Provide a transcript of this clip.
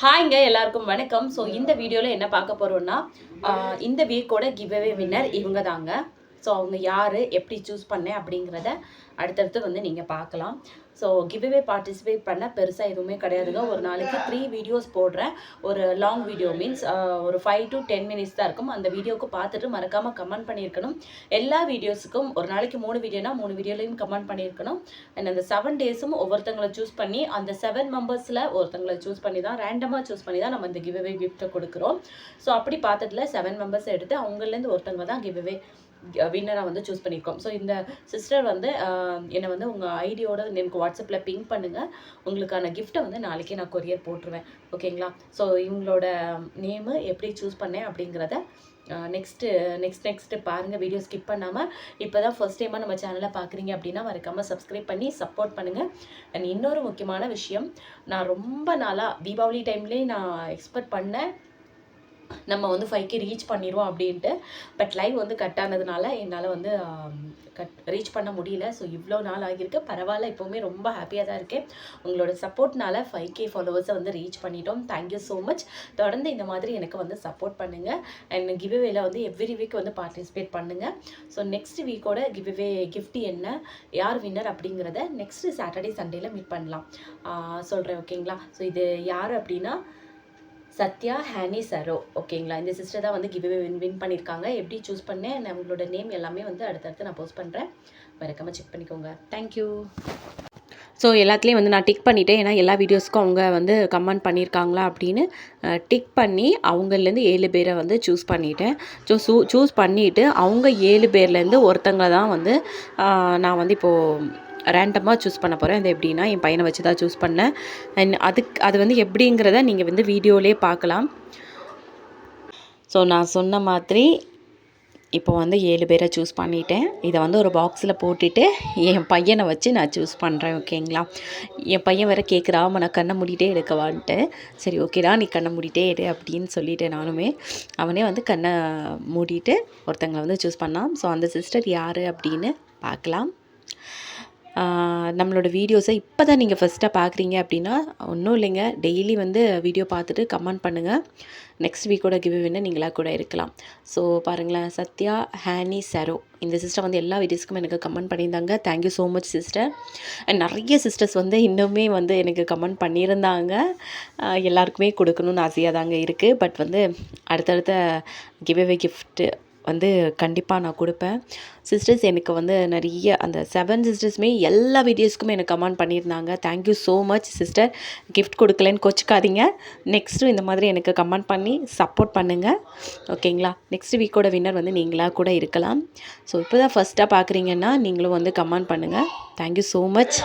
ஹாய்ங்க எல்லாருக்கும் வணக்கம். ஸோ இந்த வீடியோவில் என்ன பார்க்க போகிறோன்னா இந்த வீக்கோட கிவ்அவே வின்னர் இவங்க தாங்க. ஸோ அவங்க யார், எப்படி சூஸ் பண்ணேன் அப்படிங்கிறத அடுத்தடுத்து வந்து நீங்கள் பார்க்கலாம். ஸோ கிவ்அவே பார்ட்டிசிபேட் பண்ண பெருசாக எதுவுமே கிடையாதுங்க. ஒரு நாளைக்கு 3 வீடியோஸ் போடுறேன். ஒரு லாங் வீடியோ மீன்ஸ் ஒரு 5 to 10 மினிட்ஸ் தான் இருக்கும். அந்த வீடியோவுக்கு பார்த்துட்டு மறக்காமல் கமெண்ட் பண்ணியிருக்கணும். எல்லா வீடியோஸுக்கும் ஒரு நாளைக்கு 3 வீடியோனா 3 வீடியோலையும் கமெண்ட் பண்ணியிருக்கணும். அண்ட் அந்த 7 டேஸும் ஒவ்வொருத்தங்களை சூஸ் பண்ணி அந்த 7 மெம்பர்ஸில் ஒருத்தங்களை சூஸ் பண்ணி தான் ரேண்டமாக சூஸ் பண்ணி தான் நம்ம இந்த கிவ்அவே கிஃப்ட்டை கொடுக்குறோம். ஸோ அப்படி பார்த்ததுல 7 மெம்பர்ஸை எடுத்து அவங்கலேருந்து ஒருத்தவங்க தான் கிவ்அவே வின்னராக வந்து சூஸ் பண்ணியிருக்கோம். ஸோ இந்த சிஸ்டர் வந்து என்னை வந்து உங்கள் ஐடியோட எனக்கு வாட்ஸ்அப்பில் பிங்க் பண்ணுங்கள். உங்களுக்கான கிஃப்ட்டை வந்து நாளைக்கே நான் கொரியர் போட்டுருவேன். ஓகேங்களா? ஸோ இவங்களோட நேமு எப்படி சூஸ் பண்ணேன் அப்படிங்கிறத நெக்ஸ்ட்டு பாருங்கள். வீடியோ ஸ்கிப் பண்ணாமல். இப்போ தான் ஃபர்ஸ்ட் டைமாக நம்ம சேனலை பார்க்குறீங்க அப்படின்னா மறக்காமல் சப்ஸ்கிரைப் பண்ணி சப்போர்ட் பண்ணுங்கள். அண்ட் இன்னொரு முக்கியமான விஷயம், நான் ரொம்ப நாளாக தீபாவளி டைம்லேயே நான் எக்ஸ்பெக்ட் பண்ணேன் நம்ம வந்து 5K ரீச் பண்ணிடுவோம் அப்படின்ட்டு. பட் லைவ் வந்து கட் ஆனதுனால என்னால் வந்து ரீச் பண்ண முடியல. ஸோ இவ்வளோ நாள் ஆகியிருக்கு. பரவாயில்ல, இப்போவுமே ரொம்ப ஹாப்பியாக தான் இருக்கேன். உங்களோட சப்போர்ட்னால 5K ஃபாலோவர்ஸை வந்து ரீச் பண்ணிட்டோம். Thank you so much. தொடர்ந்து இந்த மாதிரி எனக்கு வந்து சப்போர்ட் பண்ணுங்கள். அண்ட் கிவ்அவேல வந்து எவ்ரி வீக் வந்து பார்ட்டிசிபேட் பண்ணுங்கள். ஸோ நெக்ஸ்ட் வீக்கோட கிவ்அவே கிஃப்ட் என்ன, யார் வின்னர் அப்படிங்கிறத நெக்ஸ்ட்டு சாட்டர்டே சண்டேல மீட் பண்ணலாம் சொல்கிறேன். ஓகேங்களா? ஸோ இது யார் அப்படின்னா சத்யா ஹேனி சரோ. ஓகேங்களா? இந்த சிஸ்டர் தான் வந்து கிவ்அவே வின் பண்ணியிருக்காங்க. எப்படி சூஸ் பண்ணேன், நம்மளோட நேம் எல்லாமே வந்து அடுத்தடுத்து நான் போஸ்ட் பண்ணுறேன். மறக்காமல் செக் பண்ணிக்கோங்க. தேங்க்யூ. ஸோ எல்லாத்துலேயும் வந்து நான் டிக் பண்ணிவிட்டேன். ஏன்னா எல்லா வீடியோஸ்க்கும் அவங்க வந்து கமெண்ட் பண்ணியிருக்காங்களா அப்படின்னு டிக் பண்ணி அவங்கலேருந்து 7 பேரை வந்து சூஸ் பண்ணிவிட்டேன். சூஸ் பண்ணிவிட்டு அவங்க 7 பேர்லேருந்து ஒருத்தங்களை தான் வந்து நான் வந்து இப்போது ரேண்டமாக சூஸ் பண்ண போகிறேன். அது எப்படின்னா என் பையனை வச்சு தான் சூஸ் பண்ணேன். அண்ட் அது வந்து எப்படிங்கிறத நீங்கள் வந்து வீடியோலேயே பார்க்கலாம். ஸோ நான் சொன்ன மாதிரி இப்போ வந்து 7 பேரை சூஸ் பண்ணிட்டேன். இதை வந்து ஒரு பாக்ஸில் போட்டுட்டு என் பையனை வச்சு நான் சூஸ் பண்ணுறேன். ஓகேங்களா? என் பையன் வேறு கேட்குறா, நான் கண்ணை மூடிட்டே எடுக்கவான்ட்டு. சரி ஓகேடா, நீ கண்ணை மூடிட்டே எடு அப்படின்னு சொல்லிட்டேன் நானுமே. அவனே வந்து கண்ணை மூடிட்டு ஒருத்தங்களை வந்து சூஸ் பண்ணான். ஸோ அந்த சிஸ்டர் யார் அப்படின்னு பார்க்கலாம். நம்மளோட வீடியோஸை இப்போ தான் நீங்கள் ஃபஸ்ட்டாக பார்க்குறீங்க அப்படின்னா ஒன்றும் இல்லைங்க, டெய்லி வந்து வீடியோ பார்த்துட்டு கமெண்ட் பண்ணுங்கள். நெக்ஸ்ட் வீக்கோட கிவ்அவேன்னு நீங்களாக கூட இருக்கலாம். ஸோ பாருங்களேன், சத்யா ஹேனி சரோ இந்த சிஸ்டர் வந்து எல்லா வீடியோஸ்க்கும் எனக்கு கமெண்ட் பண்ணியிருந்தாங்க. Thank you so much sister. And நிறைய சிஸ்டர்ஸ் வந்து இன்னுமே வந்து எனக்கு கமெண்ட் பண்ணியிருந்தாங்க. எல்லாருக்குமே கொடுக்கணும்னு ஆசையாக தாங்க இருக்குது. பட் வந்து அடுத்தடுத்த கிவ்அவே கிஃப்ட்டு வந்து கண்டிப்பாக நான் கொடுப்பேன். சிஸ்டர்ஸ் எனக்கு வந்து நிறைய அந்த 7 சிஸ்டர்ஸுமே எல்லா வீடியோஸ்க்குமே எனக்கு கமெண்ட் பண்ணியிருந்தாங்க. Thank you so much sister. Gift கொடுக்கலன்னு கோச்சிக்காதீங்க. நெக்ஸ்ட்டு இந்த மாதிரி எனக்கு கமெண்ட் பண்ணி சப்போர்ட் பண்ணுங்கள். ஓகேங்களா? நெக்ஸ்ட் வீக்கோட வின்னர் வந்து நீங்களாக கூட இருக்கலாம். ஸோ இப்போ தான் ஃபஸ்ட்டாக பார்க்குறீங்கன்னா நீங்களும் வந்து கமெண்ட் பண்ணுங்கள். Thank you so much.